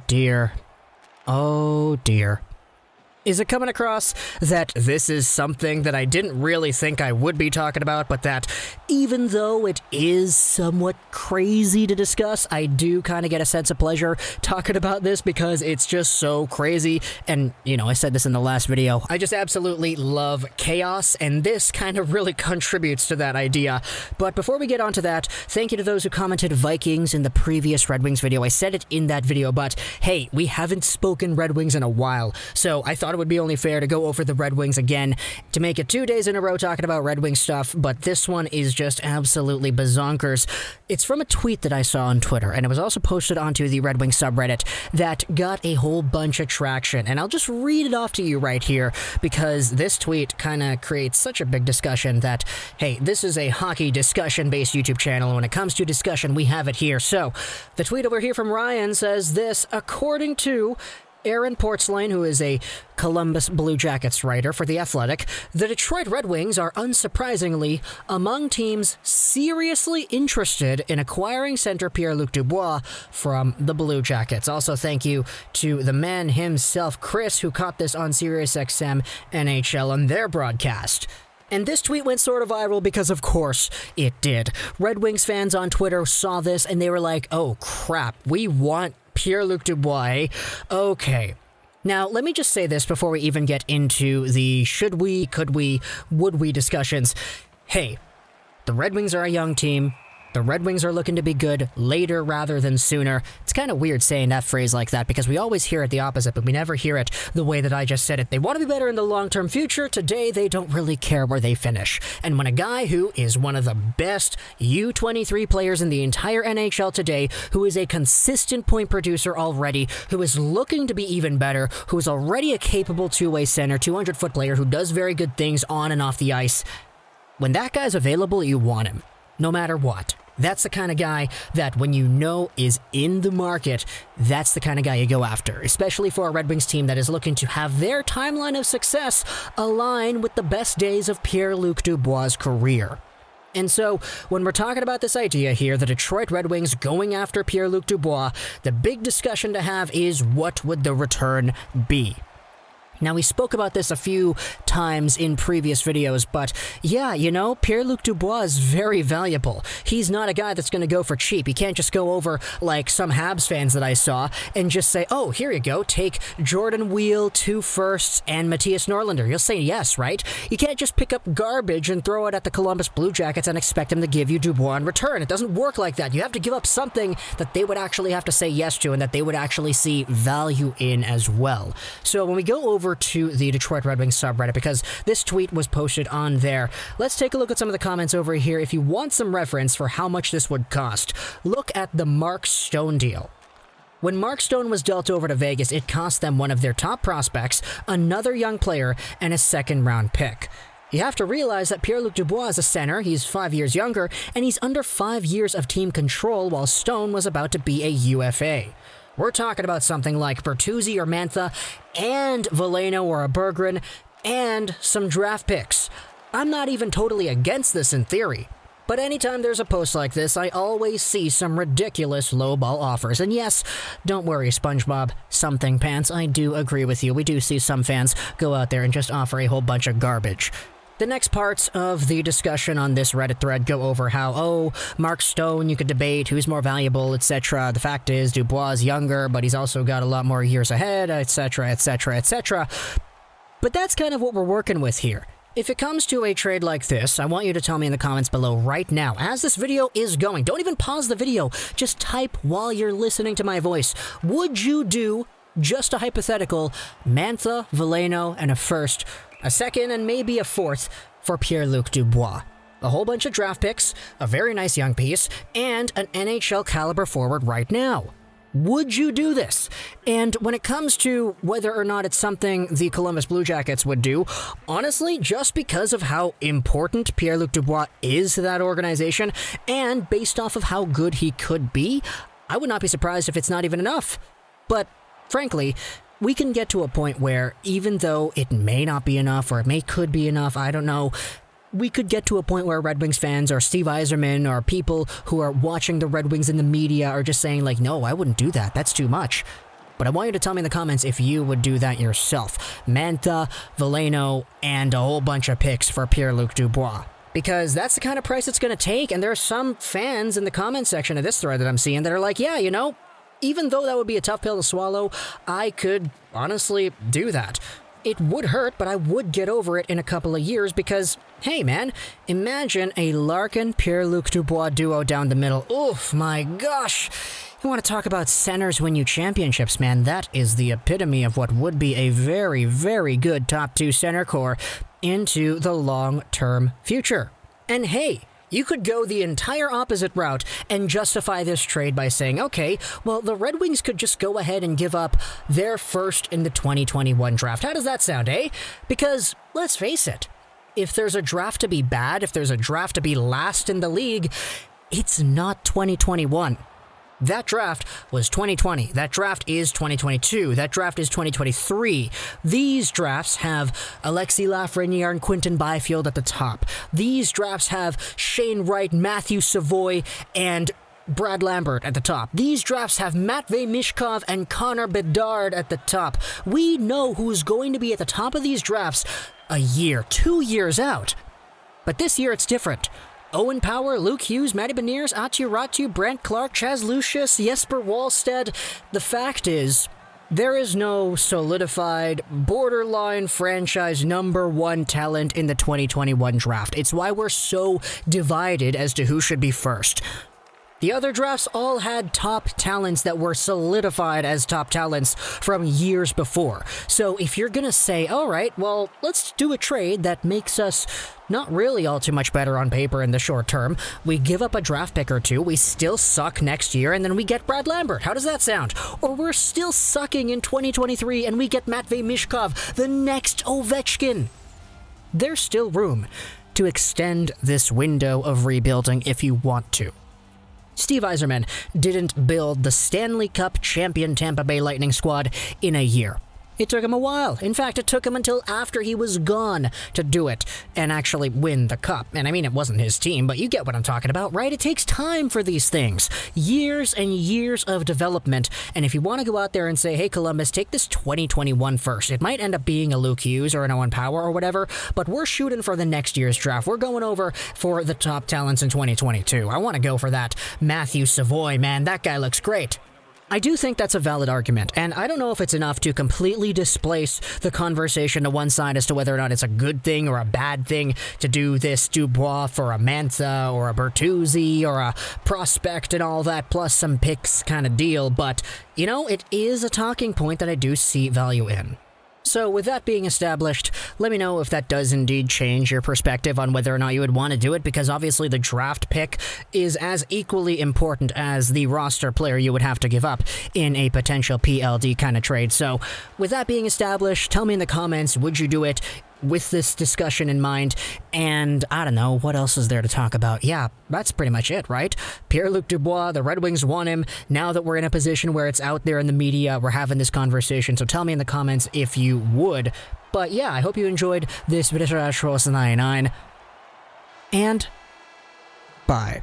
dear. Oh dear. Is it coming across that this is something that I didn't really think I would be talking about, but that even though it is somewhat crazy to discuss, I do kind of get a sense of pleasure talking about this because it's just so crazy. And, I said this in the last video, I just absolutely love chaos, and this kind of really contributes to that idea. But before we get on to that, thank you to those who commented Vikings in the previous Red Wings video. I said it in that video, but hey, we haven't spoken Red Wings in a while, so I thought it would be only fair to go over the Red Wings again, to make it 2 days in a row talking about Red Wings stuff, but this one is just absolutely bazonkers. It's from a tweet that I saw on Twitter, and it was also posted onto the Red Wings subreddit that got a whole bunch of traction, and I'll just read it off to you right here, because this tweet kind of creates such a big discussion that, hey, this is a hockey discussion-based YouTube channel, and when it comes to discussion, we have it here. So, the tweet over here from Ryan says this: according to Aaron Portzline, who is a Columbus Blue Jackets writer for The Athletic, the Detroit Red Wings are unsurprisingly among teams seriously interested in acquiring center Pierre-Luc Dubois from the Blue Jackets. Also, thank you to the man himself, Chris, who caught this on SiriusXM NHL on their broadcast. And this tweet went sort of viral because, of course, it did. Red Wings fans on Twitter saw this and they were like, oh crap, we want Pierre-Luc Dubois, eh? Okay. Now, let me just say this before we even get into the should we, could we, would we discussions. Hey, the Red Wings are a young team. The Red Wings are looking to be good later rather than sooner. It's kind of weird saying that phrase like that because we always hear it the opposite, but we never hear it the way that I just said it. They want to be better in the long-term future. Today, they don't really care where they finish. And when a guy who is one of the best U23 players in the entire NHL today, who is a consistent point producer already, who is looking to be even better, who is already a capable two-way center, 200-foot player who does very good things on and off the ice, when that guy's available, you want him. No matter what. That's the kind of guy that when you know is in the market, that's the kind of guy you go after, especially for a Red Wings team that is looking to have their timeline of success align with the best days of Pierre-Luc Dubois' career. And so, when we're talking about this idea here, the Detroit Red Wings going after Pierre-Luc Dubois, the big discussion to have is what would the return be? Now, we spoke about this a few times in previous videos, but yeah, Pierre-Luc Dubois is very valuable. He's not a guy that's going to go for cheap. He can't just go over like some Habs fans that I saw and just say, oh, here you go, take Jordan Wheel, 2 firsts, and Matthias Norlinder. You'll say yes, right? You can't just pick up garbage and throw it at the Columbus Blue Jackets and expect them to give you Dubois in return. It doesn't work like that. You have to give up something that they would actually have to say yes to and that they would actually see value in as well. So when we go over to the Detroit Red Wings subreddit, because this tweet was posted on there, let's take a look at some of the comments over here. If you want some reference for how much this would cost, look at the Mark Stone deal. When Mark Stone was dealt over to Vegas, it cost them one of their top prospects, another young player, and a second-round pick. You have to realize that Pierre-Luc Dubois is a center, he's 5 years younger, and he's under 5 years of team control while Stone was about to be a UFA. We're talking about something like Bertuzzi or Mantha, and Veleno or a Berggren, and some draft picks. I'm not even totally against this in theory, but anytime there's a post like this, I always see some ridiculous lowball offers. And yes, don't worry, SpongeBob Something Pants, I do agree with you. We do see some fans go out there and just offer a whole bunch of garbage. The next parts of the discussion on this Reddit thread go over how, Mark Stone, you could debate who's more valuable, etc. The fact is, Dubois is younger, but he's also got a lot more years ahead, etc., etc., etc. But that's kind of what we're working with here. If it comes to a trade like this, I want you to tell me in the comments below right now, as this video is going. Don't even pause the video. Just type while you're listening to my voice. Would you do, just a hypothetical, Mantha, Veleno, and a first, a second, and maybe a fourth for Pierre-Luc Dubois? A whole bunch of draft picks, a very nice young piece, and an NHL caliber forward right now. Would you do this? And when it comes to whether or not it's something the Columbus Blue Jackets would do, honestly, just because of how important Pierre-Luc Dubois is to that organization, and based off of how good he could be, I would not be surprised if it's not even enough. But, frankly, we can get to a point where, even though it may not be enough, or it could be enough, I don't know, we could get to a point where Red Wings fans or Steve Yzerman or people who are watching the Red Wings in the media are just saying like, no, I wouldn't do that. That's too much. But I want you to tell me in the comments if you would do that yourself. Mantha, Veleno, and a whole bunch of picks for Pierre-Luc Dubois. Because that's the kind of price it's going to take, and there are some fans in the comment section of this thread that I'm seeing that are like, yeah, you know, even though that would be a tough pill to swallow, I could honestly do that. It would hurt, but I would get over it in a couple of years because, hey man, imagine a Larkin Pierre-Luc Dubois duo down the middle. Oof, my gosh. You want to talk about centers win you championships, man. That is the epitome of what would be a very, very good top 2 center core into the long-term future. And hey, you could go the entire opposite route and justify this trade by saying, okay, well, the Red Wings could just go ahead and give up their first in the 2021 draft. How does that sound, eh? Because, let's face it, if there's a draft to be bad, if there's a draft to be last in the league, it's not 2021. That draft was 2020. That draft is 2022. That draft is 2023. These drafts have Alexis Lafreniere and Quinton Byfield at the top. These drafts have Shane Wright, Matthew Savoy, and Brad Lambert at the top. These drafts have Matvei Mishkov and Connor Bedard at the top. We know who's going to be at the top of these drafts a year, 2 years out. But this year it's different. Owen Power, Luke Hughes, Matty Beniers, Atu Ratu, Brent Clark, Chaz Lucius, Jesper Wallstead. The fact is, there is no solidified, borderline franchise #1 talent in the 2021 draft. It's why we're so divided as to who should be first. The other drafts all had top talents that were solidified as top talents from years before. So if you're gonna say, all right, well, let's do a trade that makes us not really all too much better on paper in the short term. We give up a draft pick or two, we still suck next year, and then we get Brad Lambert. How does that sound? Or we're still sucking in 2023, and we get Matvei Mishkov, the next Ovechkin. There's still room to extend this window of rebuilding if you want to. Steve Yzerman didn't build the Stanley Cup champion Tampa Bay Lightning squad in a year. It took him a while. In fact, it took him until after he was gone to do it and actually win the cup. And I mean, it wasn't his team, but you get what I'm talking about, right? It takes time for these things. Years and years of development. And if you want to go out there and say, hey, Columbus, take this 2021 first. It might end up being a Luke Hughes or an Owen Power or whatever, but we're shooting for the next year's draft. We're going over for the top talents in 2022. I want to go for that Matthew Savoy, man. That guy looks great. I do think that's a valid argument, and I don't know if it's enough to completely displace the conversation to one side as to whether or not it's a good thing or a bad thing to do this Dubois for a Mantha or a Bertuzzi or a prospect and all that, plus some picks kind of deal, but, you know, it is a talking point that I do see value in. So with that being established, let me know if that does indeed change your perspective on whether or not you would want to do it, because obviously the draft pick is as equally important as the roster player you would have to give up in a potential PLD kind of trade. So with that being established, tell me in the comments, would you do it with this discussion in mind? And I don't know, what else is there to talk about? Yeah, that's pretty much it, right? Pierre-Luc Dubois, the Red Wings want him. Now that we're in a position where it's out there in the media, we're having this conversation, so tell me in the comments if you would. But yeah, I hope you enjoyed this video, and bye.